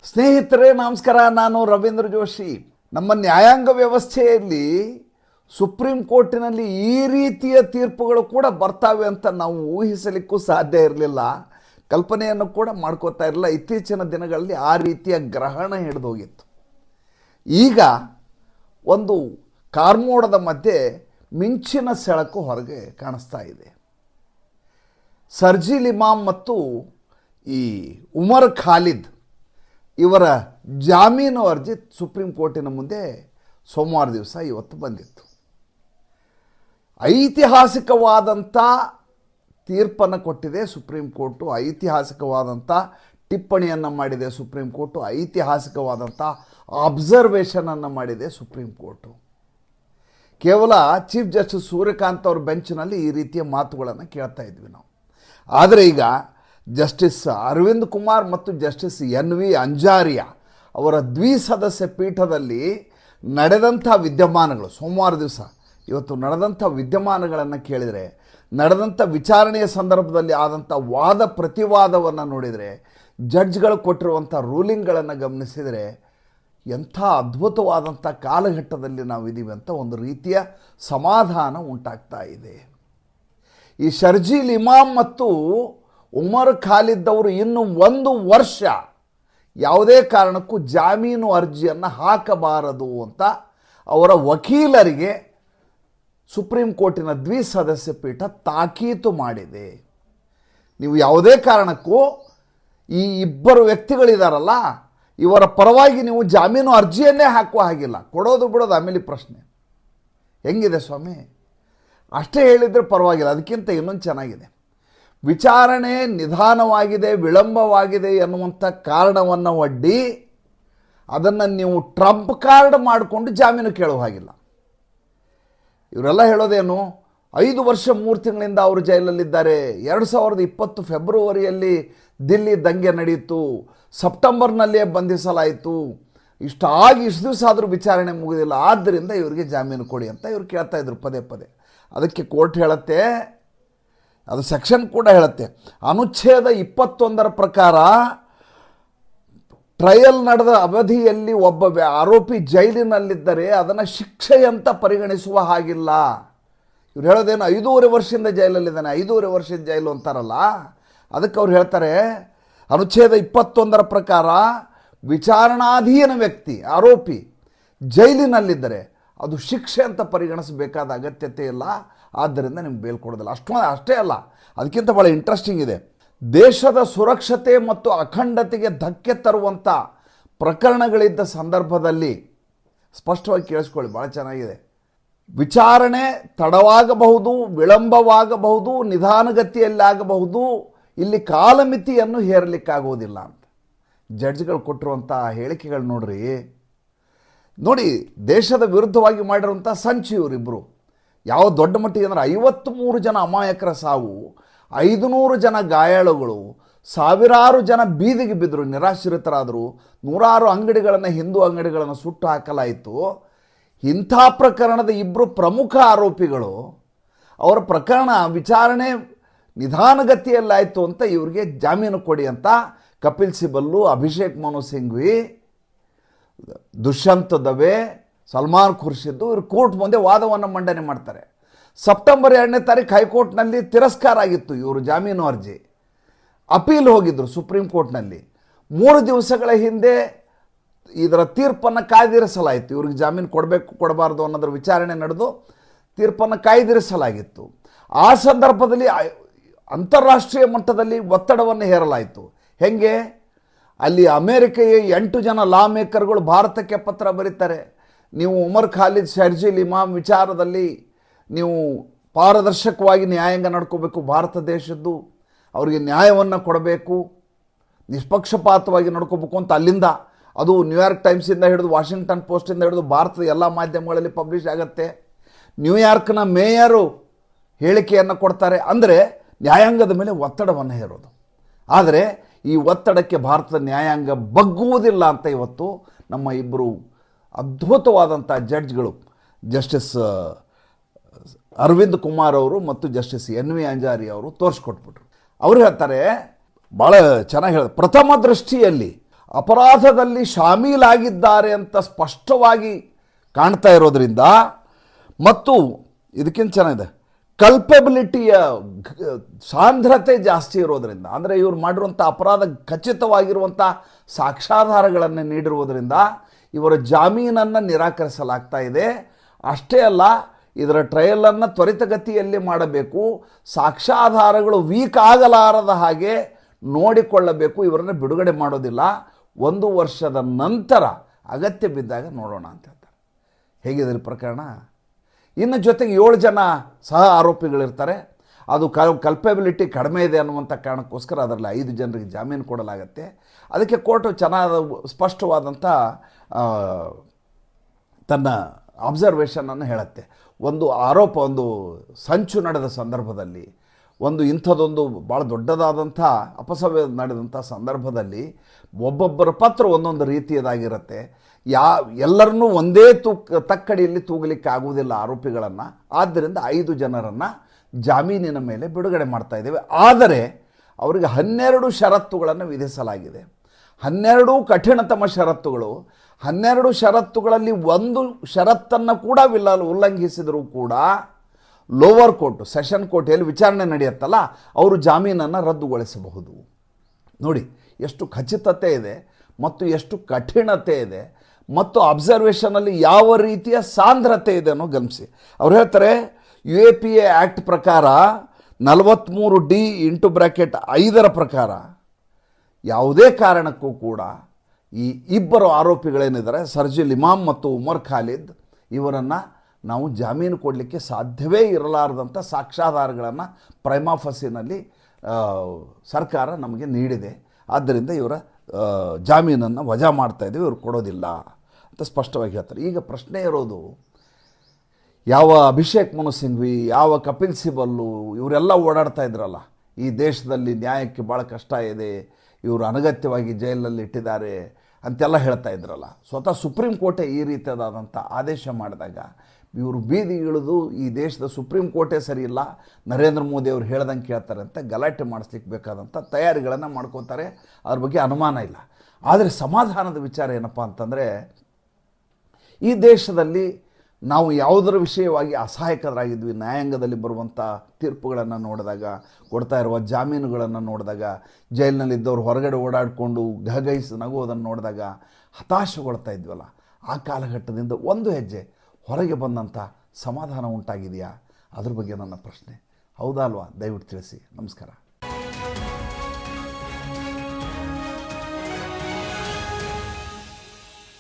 ಸ್ನೇಹಿತರೆ ನಮಸ್ಕಾರ. ನಾನು ರವೀಂದ್ರ ಜೋಶಿ. ನಮ್ಮ ನ್ಯಾಯಾಂಗ ವ್ಯವಸ್ಥೆಯಲ್ಲಿ ಸುಪ್ರೀಂ ಕೋರ್ಟಿನಲ್ಲಿ ಈ ರೀತಿಯ ತೀರ್ಪುಗಳು ಕೂಡ ಬರ್ತಾವೆ ಅಂತ ನಾವು ಊಹಿಸಲಿಕ್ಕೂ ಸಾಧ್ಯ ಇರಲಿಲ್ಲ, ಕಲ್ಪನೆಯನ್ನು ಕೂಡ ಮಾಡ್ಕೋತಾ ಇರಲಿಲ್ಲ. ಇತ್ತೀಚಿನ ದಿನಗಳಲ್ಲಿ ಆ ರೀತಿಯ ಗ್ರಹಣ ಹಿಡಿದೋಗಿತ್ತು. ಈಗ ಒಂದು ಕಾರ್ಮೋಡದ ಮಧ್ಯೆ ಮಿಂಚಿನ ಸೆಳಕು ಹೊರಗೆ ಕಾಣಿಸ್ತಾ ಇದೆ. ಶರ್ಜೀಲ್ ಇಮಾಮ್ ಮತ್ತು ಈ ಉಮರ್ ಖಾಲಿದ್ ಇವರ ಜಾಮೀನು ಅರ್ಜಿ ಸುಪ್ರೀಂ ಕೋರ್ಟಿನ ಮುಂದೆ ಸೋಮವಾರ ದಿವಸ ಇವತ್ತು ಬಂದಿತ್ತು. ಐತಿಹಾಸಿಕವಾದಂಥ ತೀರ್ಪನ್ನು ಕೊಟ್ಟಿದೆ ಸುಪ್ರೀಂ ಕೋರ್ಟು, ಐತಿಹಾಸಿಕವಾದಂಥ ಟಿಪ್ಪಣಿಯನ್ನು ಮಾಡಿದೆ ಸುಪ್ರೀಂ ಕೋರ್ಟು, ಐತಿಹಾಸಿಕವಾದಂಥ ಅಬ್ಸರ್ವೇಷನನ್ನು ಮಾಡಿದೆ ಸುಪ್ರೀಂ ಕೋರ್ಟು. ಕೇವಲ ಚೀಫ್ ಜಸ್ಟಿಸ್ ಸೂರ್ಯಕಾಂತ್ ಅವ್ರ ಬೆಂಚ್ನಲ್ಲಿ ಈ ರೀತಿಯ ಮಾತುಗಳನ್ನು ಕೇಳ್ತಾ ಇದ್ವಿ ನಾವು. ಆದರೆ ಈಗ ಜಸ್ಟಿಸ್ ಅರವಿಂದ್ ಕುಮಾರ್ ಮತ್ತು ಜಸ್ಟಿಸ್ ಎನ್.ವಿ. ಅಂಜಾರಿಯಾ ಅವರ ದ್ವಿಸದಸ್ಯ ಪೀಠದಲ್ಲಿ ನಡೆದಂಥ ವಿದ್ಯಮಾನಗಳು, ಸೋಮವಾರ ದಿವಸ ಇವತ್ತು ನಡೆದಂಥ ವಿದ್ಯಮಾನಗಳನ್ನು ಕೇಳಿದರೆ, ನಡೆದಂಥ ವಿಚಾರಣೆಯ ಸಂದರ್ಭದಲ್ಲಿ ಆದಂಥ ವಾದ ಪ್ರತಿವಾದವನ್ನು ನೋಡಿದರೆ, ಜಡ್ಜ್ಗಳು ಕೊಟ್ಟಿರುವಂಥ ರೂಲಿಂಗ್ಗಳನ್ನು ಗಮನಿಸಿದರೆ ಎಂಥ ಅದ್ಭುತವಾದಂಥ ಕಾಲಘಟ್ಟದಲ್ಲಿ ನಾವಿದ್ದೀವಿ ಅಂತ ಒಂದು ರೀತಿಯ ಸಮಾಧಾನ ಉಂಟಾಗ್ತಾ ಇದೆ. ಈ ಶರ್ಜೀಲ್ ಇಮಾಮ್ ಮತ್ತು ಉಮರ್ ಖಾಲಿದ್ ಅವರು ಇನ್ನು 1 ವರ್ಷ ಯಾವುದೇ ಕಾರಣಕ್ಕೂ ಜಾಮೀನು ಅರ್ಜಿಯನ್ನು ಹಾಕಬಾರದು ಅಂತ ಅವರ ವಕೀಲರಿಗೆ ಸುಪ್ರೀಂ ಕೋರ್ಟಿನ ದ್ವಿಸದಸ್ಯ ಪೀಠ ತಾಕೀತು ಮಾಡಿದೆ. ನೀವು ಯಾವುದೇ ಕಾರಣಕ್ಕೂ ಈ ಇಬ್ಬರು ವ್ಯಕ್ತಿಗಳಿದಾರಲ್ಲ, ಇವರ ಪರವಾಗಿ ನೀವು ಜಾಮೀನು ಅರ್ಜಿಯನ್ನೇ ಹಾಕುವ ಹಾಗಿಲ್ಲ. ಕೊಡೋದು ಬಿಡೋದು ಆಮೇಲೆ ಪ್ರಶ್ನೆ. ಹೆಂಗಿದೆ ಸ್ವಾಮಿ? ಅಷ್ಟೇ ಹೇಳಿದರೆ ಪರವಾಗಿಲ್ಲ, ಅದಕ್ಕಿಂತ ಇನ್ನೊಂದು ಚೆನ್ನಾಗಿದೆ. ವಿಚಾರಣೆ ನಿಧಾನವಾಗಿದೆ, ವಿಳಂಬವಾಗಿದೆ ಎನ್ನುವಂಥ ಕಾರಣವನ್ನು ಒಡ್ಡಿ ಅದನ್ನು ನೀವು ಟ್ರಂಪ್ ಕಾರ್ಡ್ ಮಾಡಿಕೊಂಡು ಜಾಮೀನು ಕೇಳುವ ಹಾಗಿಲ್ಲ. ಇವರೆಲ್ಲ ಹೇಳೋದೇನು, 5 ವರ್ಷ 3 ತಿಂಗಳಿಂದ ಅವರು ಜೈಲಲ್ಲಿದ್ದಾರೆ. 2020 ಫೆಬ್ರವರಿಯಲ್ಲಿ ದಿಲ್ಲಿ ದಂಗೆ ನಡೆಯಿತು, ಸೆಪ್ಟೆಂಬರ್ನಲ್ಲಿಯೇ ಬಂಧಿಸಲಾಯಿತು, ಇಷ್ಟಾಗಿ ಇಷ್ಟು ದಿವಸ ಆದರೂ ವಿಚಾರಣೆ ಮುಗಿದಿಲ್ಲ, ಆದ್ದರಿಂದ ಇವರಿಗೆ ಜಾಮೀನು ಕೊಡಿ ಅಂತ ಇವ್ರು ಕೇಳ್ತಾ ಇದ್ರು ಪದೇ ಪದೇ. ಅದಕ್ಕೆ ಕೋರ್ಟ್ ಹೇಳುತ್ತೆ, ಅದು ಸೆಕ್ಷನ್ ಕೂಡ ಹೇಳುತ್ತೆ, ಅನುಚ್ಛೇದ 21ರ ಪ್ರಕಾರ ಟ್ರಯಲ್ ನಡೆದ ಅವಧಿಯಲ್ಲಿ ಒಬ್ಬ ಆರೋಪಿ ಜೈಲಿನಲ್ಲಿದ್ದರೆ ಅದನ್ನು ಶಿಕ್ಷೆಯಂತ ಪರಿಗಣಿಸುವ ಹಾಗಿಲ್ಲ. ಇವ್ರು ಹೇಳೋದೇನು, 5.5 ವರ್ಷದಿಂದ ಜೈಲಲ್ಲಿದ್ದಾನೆ, 5.5 ವರ್ಷದ ಜೈಲು ಅಂತಾರಲ್ಲ, ಅದಕ್ಕೆ ಅವ್ರು ಹೇಳ್ತಾರೆ ಅನುಚ್ಛೇದ 21ರ ಪ್ರಕಾರ ವಿಚಾರಣಾಧೀನ ವ್ಯಕ್ತಿ ಆರೋಪಿ ಜೈಲಿನಲ್ಲಿದ್ದರೆ ಅದು ಶಿಕ್ಷೆ ಅಂತ ಪರಿಗಣಿಸಬೇಕಾದ ಅಗತ್ಯತೆ ಇಲ್ಲ, ಆದ್ದರಿಂದ ನಿಮ್ಗೆ ಬೇಲ್ ಕೊಡೋದಿಲ್ಲ. ಅಷ್ಟೇ ಅಲ್ಲ, ಅದಕ್ಕಿಂತ ಭಾಳ ಇಂಟ್ರೆಸ್ಟಿಂಗ್ ಇದೆ. ದೇಶದ ಸುರಕ್ಷತೆ ಮತ್ತು ಅಖಂಡತೆಗೆ ಧಕ್ಕೆ ತರುವಂಥ ಪ್ರಕರಣಗಳಿದ್ದ ಸಂದರ್ಭದಲ್ಲಿ ಸ್ಪಷ್ಟವಾಗಿ ಕೇಳಿಸ್ಕೊಳ್ಳಿ, ಭಾಳ ಚೆನ್ನಾಗಿದೆ. ವಿಚಾರಣೆ ತಡವಾಗಬಹುದು, ವಿಳಂಬವಾಗಬಹುದು, ನಿಧಾನಗತಿಯಲ್ಲಾಗಬಹುದು, ಇಲ್ಲಿ ಕಾಲಮಿತಿಯನ್ನು ಹೇರಲಿಕ್ಕಾಗೋದಿಲ್ಲ ಅಂತ ಜಡ್ಜ್ಗಳು ಕೊಟ್ಟಿರುವಂಥ ಹೇಳಿಕೆಗಳು ನೋಡಿ. ದೇಶದ ವಿರುದ್ಧವಾಗಿ ಮಾಡಿರುವಂಥ ಸಂಚು ಇವರಿಬ್ಬರು ಯಾವ ದೊಡ್ಡ ಮಟ್ಟಿಗೆ ಅಂದರೆ 53 ಜನ ಅಮಾಯಕರ ಸಾವು, 500 ಜನ ಗಾಯಾಳುಗಳು, ಸಾವಿರಾರು ಜನ ಬೀದಿಗೆ ಬಿದ್ದರು, ನಿರಾಶ್ರಿತರಾದರು, 100 ಅಂಗಡಿಗಳನ್ನು, ಹಿಂದೂ ಅಂಗಡಿಗಳನ್ನು ಸುಟ್ಟು ಹಾಕಲಾಯಿತು. ಇಂಥ ಪ್ರಕರಣದ 2 ಪ್ರಮುಖ ಆರೋಪಿಗಳು, ಅವರ ಪ್ರಕರಣ ವಿಚಾರಣೆ ನಿಧಾನಗತಿಯಲ್ಲಾಯಿತು ಅಂತ ಇವರಿಗೆ ಜಾಮೀನು ಕೊಡಿ ಅಂತ ಕಪಿಲ್ ಸಿಬಲ್ಲು, ಅಭಿಷೇಕ್ ಮನು ಸಿಂಘ್ವಿ, ದುಷ್ಯಂತ್ ದವೆ, ಸಲ್ಮಾನ್ ಖುರ್ಷಿದ್ದು ಇವರು ಕೋರ್ಟ್ ಮುಂದೆ ವಾದವನ್ನು ಮಂಡನೆ ಮಾಡ್ತಾರೆ. ಸೆಪ್ಟೆಂಬರ್ 2ನೇ ತಾರೀಕು ಹೈಕೋರ್ಟ್ನಲ್ಲಿ ತಿರಸ್ಕಾರ ಆಗಿತ್ತು ಇವರು ಜಾಮೀನು ಅರ್ಜಿ. ಅಪೀಲ್ ಹೋಗಿದ್ದರು ಸುಪ್ರೀಂ ಕೋರ್ಟ್ನಲ್ಲಿ. 3 ದಿವಸಗಳ ಹಿಂದೆ ಇದರ ತೀರ್ಪನ್ನು ಕಾಯ್ದಿರಿಸಲಾಯಿತು. ಇವ್ರಿಗೆ ಜಾಮೀನು ಕೊಡಬೇಕು ಕೊಡಬಾರ್ದು ಅನ್ನೋದ್ರ ವಿಚಾರಣೆ ನಡೆದು ತೀರ್ಪನ್ನು ಕಾಯ್ದಿರಿಸಲಾಗಿತ್ತು. ಆ ಸಂದರ್ಭದಲ್ಲಿ ಅಂತಾರಾಷ್ಟ್ರೀಯ ಮಟ್ಟದಲ್ಲಿ ಒತ್ತಡವನ್ನು ಹೇರಲಾಯಿತು. ಹೆಂಗೆ? ಅಲ್ಲಿ ಅಮೇರಿಕೆಯ 8 ಜನ ಲಾ ಮೇಕರ್ಗಳು ಭಾರತಕ್ಕೆ ಪತ್ರ ಬರೀತಾರೆ, ನೀವು ಉಮರ್ ಖಾಲಿದ್, ಶರ್ಜೀಲ್ ಇಮಾಮ್ ವಿಚಾರದಲ್ಲಿ ನೀವು ಪಾರದರ್ಶಕವಾಗಿ ನ್ಯಾಯಾಂಗ ನಡ್ಕೋಬೇಕು, ಭಾರತ ದೇಶದ್ದು ಅವರಿಗೆ ನ್ಯಾಯವನ್ನು ಕೊಡಬೇಕು, ನಿಷ್ಪಕ್ಷಪಾತವಾಗಿ ನಡ್ಕೋಬೇಕು ಅಂತ ಅಲ್ಲಿಂದ, ಅದು ನ್ಯೂಯಾರ್ಕ್ ಟೈಮ್ಸಿಂದ ಹಿಡಿದು ವಾಷಿಂಗ್ಟನ್ ಪೋಸ್ಟಿಂದ ಹಿಡಿದು ಭಾರತದ ಎಲ್ಲ ಮಾಧ್ಯಮಗಳಲ್ಲಿ ಪಬ್ಲಿಷ್ ಆಗುತ್ತೆ. ನ್ಯೂಯಾರ್ಕ್ನ ಮೇಯರು ಹೇಳಿಕೆಯನ್ನು ಕೊಡ್ತಾರೆ. ಅಂದರೆ ನ್ಯಾಯಾಂಗದ ಮೇಲೆ ಒತ್ತಡವನ್ನು ಹೇರೋದು. ಆದರೆ ಈ ಒತ್ತಡಕ್ಕೆ ಭಾರತದ ನ್ಯಾಯಾಂಗ ಬಗ್ಗುವುದಿಲ್ಲ ಅಂತ ಇವತ್ತು ನಮ್ಮ ಇಬ್ಬರು ಅದ್ಭುತವಾದಂಥ ಜಡ್ಜ್ಗಳು, ಜಸ್ಟಿಸ್ ಅರವಿಂದ್ ಕುಮಾರ್ ಅವರು ಮತ್ತು ಜಸ್ಟಿಸ್ ಎನ್.ವಿ. ಅಂಜಾರಿ ಅವರು ತೋರಿಸ್ಕೊಟ್ಬಿಟ್ರು. ಅವರು ಹೇಳ್ತಾರೆ, ಭಾಳ ಚೆನ್ನಾಗಿ ಹೇಳಿದ್ರು, ಪ್ರಥಮ ದೃಷ್ಟಿಯಲ್ಲಿ ಅಪರಾಧದಲ್ಲಿ ಶಾಮೀಲಾಗಿದ್ದಾರೆ ಅಂತ ಸ್ಪಷ್ಟವಾಗಿ ಕಾಣ್ತಾ ಇರೋದ್ರಿಂದ ಮತ್ತು ಇದಕ್ಕಿಂತ ಚೆನ್ನಾಗಿದೆ ಕಲ್ಪೆಬಿಲಿಟಿಯ ಸಾಂದ್ರತೆ ಜಾಸ್ತಿ ಇರೋದರಿಂದ, ಅಂದರೆ ಇವ್ರು ಮಾಡಿರುವಂಥ ಅಪರಾಧ ಖಚಿತವಾಗಿರುವಂಥ ಸಾಕ್ಷ್ಯಾಧಾರಗಳನ್ನು ನೀಡಿರುವುದರಿಂದ ಇವರ ಜಾಮೀನನ್ನು ನಿರಾಕರಿಸಲಾಗ್ತಾ ಇದೆ. ಅಷ್ಟೇ ಅಲ್ಲ, ಇದರ ಟ್ರಯಲನ್ನು ತ್ವರಿತಗತಿಯಲ್ಲಿ ಮಾಡಬೇಕು, ಸಾಕ್ಷ್ಯಾಧಾರಗಳು ವೀಕ್ ಆಗಲಾರದ ಹಾಗೆ ನೋಡಿಕೊಳ್ಳಬೇಕು, ಇವರನ್ನು ಬಿಡುಗಡೆ ಮಾಡೋದಿಲ್ಲ, 1 ವರ್ಷದ ನಂತರ ಅಗತ್ಯ ಬಿದ್ದಾಗ ನೋಡೋಣ ಅಂತ ಹೇಳ್ತಾರೆ. ಹೇಗಿದೆ ಪ್ರಕರಣ? ಇನ್ನು ಜೊತೆಗೆ 7 ಜನ ಸಹ ಆರೋಪಿಗಳಿರ್ತಾರೆ. ಅದು ಕಲ್ಪೆಬಿಲಿಟಿ ಕಡಿಮೆ ಇದೆ ಅನ್ನುವಂಥ ಕಾರಣಕ್ಕೋಸ್ಕರ ಅದರಲ್ಲಿ 5 ಜನರಿಗೆ ಜಾಮೀನು ಕೊಡಲಾಗತ್ತೆ. ಅದಕ್ಕೆ ಕೋರ್ಟು ಚೆನ್ನಾದ ಸ್ಪಷ್ಟವಾದಂಥ ತನ್ನ ಅಬ್ಸರ್ವೇಷನನ್ನು ಹೇಳುತ್ತೆ. ಒಂದು ಆರೋಪ, ಒಂದು ಸಂಚು ನಡೆದ ಸಂದರ್ಭದಲ್ಲಿ, ಇಂಥದ್ದೊಂದು ಭಾಳ ದೊಡ್ಡದಾದಂಥ ಅಪಸವ್ಯ ನಡೆದಂಥ ಸಂದರ್ಭದಲ್ಲಿ ಒಬ್ಬೊಬ್ಬರ ಪತ್ರ ಒಂದೊಂದು ರೀತಿಯದಾಗಿರುತ್ತೆ. ಎಲ್ಲರನ್ನೂ ಒಂದೇ ತಕ್ಕಡಿಯಲ್ಲಿ ತೂಗಲಿಕ್ಕೆ ಆಗುವುದಿಲ್ಲ ಆರೋಪಿಗಳನ್ನು. ಆದ್ದರಿಂದ 5 ಜನರನ್ನು ಜಾಮೀನಿನ ಮೇಲೆ ಬಿಡುಗಡೆ ಮಾಡ್ತಾ ಇದ್ದೇವೆ. ಆದರೆ ಅವರಿಗೆ 12 ಷರತ್ತುಗಳನ್ನು ವಿಧಿಸಲಾಗಿದೆ. 12 ಕಠಿಣತಮ ಷರತ್ತುಗಳು. 12 ಷರತ್ತುಗಳಲ್ಲಿ ಒಂದು ಷರತ್ತನ್ನು ಕೂಡ ಉಲ್ಲಂಘಿಸಿದರೂ ಕೂಡ ಲೋವರ್ ಕೋರ್ಟು, ಸೆಷನ್ ಕೋರ್ಟ್ ಎಲ್ಲಿ ವಿಚಾರಣೆ ನಡೆಯುತ್ತಲ್ಲ, ಅವರು ಜಾಮೀನನ್ನು ರದ್ದುಗೊಳಿಸಬಹುದು. ನೋಡಿ ಎಷ್ಟು ಖಚಿತತೆ ಇದೆ ಮತ್ತು ಎಷ್ಟು ಕಠಿಣತೆ ಇದೆ ಮತ್ತು ಅಬ್ಸರ್ವೇಷನಲ್ಲಿ ಯಾವ ರೀತಿಯ ಸಾಂದ್ರತೆ ಇದೆ ಅನ್ನೋ ಗಮನಿಸಿ. ಅವ್ರು ಹೇಳ್ತಾರೆ UAPA ಆ್ಯಕ್ಟ್ ಪ್ರಕಾರ 43D(5) ಪ್ರಕಾರ ಯಾವುದೇ ಕಾರಣಕ್ಕೂ ಕೂಡ ಈ ಇಬ್ಬರು ಆರೋಪಿಗಳೇನಿದ್ದಾರೆ, ಸರ್ಜಿಲ್ ಇಮಾಮ್ ಮತ್ತು ಉಮರ್ ಖಾಲಿದ್, ಇವರನ್ನು ನಾವು ಜಾಮೀನು ಕೊಡಲಿಕ್ಕೆ ಸಾಧ್ಯವೇ ಇರಲಾರದಂಥ ಸಾಕ್ಷ್ಯಾಧಾರಗಳನ್ನು ಪ್ರೈಮಾ ಫಸಿನಲ್ಲಿ ಸರ್ಕಾರ ನಮಗೆ ನೀಡಿದೆ. ಆದ್ದರಿಂದ ಇವರ ಜಾಮೀನನ್ನು ವಜಾ ಮಾಡ್ತಾ ಇದ್ದೀವಿ, ಇವರು ಕೊಡೋದಿಲ್ಲ ಅಂತ ಸ್ಪಷ್ಟವಾಗಿ ಹೇಳ್ತಾರೆ. ಈಗ ಪ್ರಶ್ನೆ ಇರೋದು, ಯಾವ ಅಭಿಷೇಕ್ ಮನು ಸಿಂಘ್ವಿ, ಯಾವ ಕಪಿಲ್ ಸಿಬಲ್ಲು, ಇವರೆಲ್ಲ ಓಡಾಡ್ತಾ ಇದ್ರಲ್ಲ, ಈ ದೇಶದಲ್ಲಿ ನ್ಯಾಯಕ್ಕೆ ಭಾಳ ಕಷ್ಟ ಇದೆ, ಇವರು ಅನಗತ್ಯವಾಗಿ ಜೈಲಲ್ಲಿ ಇಟ್ಟಿದ್ದಾರೆ ಅಂತೆಲ್ಲ ಹೇಳ್ತಾ ಇದ್ರಲ್ಲ. ಸ್ವತಃ ಸುಪ್ರೀಂ ಕೋರ್ಟೇ ಈ ರೀತಿಯಾದಂಥ ಆದೇಶ ಮಾಡಿದಾಗ ಇವರು ಬೀದಿ ಇಳಿದು ಈ ದೇಶದ ಸುಪ್ರೀಂ ಕೋರ್ಟೇ ಸರಿ ಇಲ್ಲ, ನರೇಂದ್ರ ಮೋದಿ ಅವರು ಹೇಳ್ದಂಗೆ ಕೇಳ್ತಾರೆ ಅಂತ ಗಲಾಟೆ ಮಾಡಿಸ್ಲಿಕ್ಕೆ ಬೇಕಾದಂಥ ತಯಾರಿಗಳನ್ನು ಮಾಡ್ಕೋತಾರೆ. ಅದ್ರ ಬಗ್ಗೆ ಅನುಮಾನ ಇಲ್ಲ. ಆದರೆ ಸಮಾಧಾನದ ವಿಚಾರ ಏನಪ್ಪ ಅಂತಂದರೆ, ಈ ದೇಶದಲ್ಲಿ ನಾವು ಯಾವುದರ ವಿಷಯವಾಗಿ ಅಸಹಾಯಕರಾಗಿದ್ವಿ, ನ್ಯಾಯಾಂಗದಲ್ಲಿ ಬರುವಂಥ ತೀರ್ಪುಗಳನ್ನು ನೋಡಿದಾಗ, ಕೊಡ್ತಾ ಇರುವ ಜಾಮೀನುಗಳನ್ನು ನೋಡಿದಾಗ, ಜೈಲಿನಲ್ಲಿದ್ದವ್ರು ಹೊರಗಡೆ ಓಡಾಡಿಕೊಂಡು ಗಹಗಹಿಸಿ ನಗುವುದನ್ನು ನೋಡಿದಾಗ ಹತಾಶಗೊಳ್ತಾ ಇದ್ವಲ್ಲ, ಆ ಕಾಲಘಟ್ಟದಿಂದ ಒಂದು ಹೆಜ್ಜೆ ಹೊರಗೆ ಬಂದಂಥ ಸಮಾಧಾನ ಉಂಟಾಗಿದೆಯಾ? ಅದ್ರ ಬಗ್ಗೆ ನನ್ನ ಪ್ರಶ್ನೆ. ಹೌದಾ ಅಲ್ವಾ? ದಯವಿಟ್ಟು ತಿಳಿಸಿ. ನಮಸ್ಕಾರ.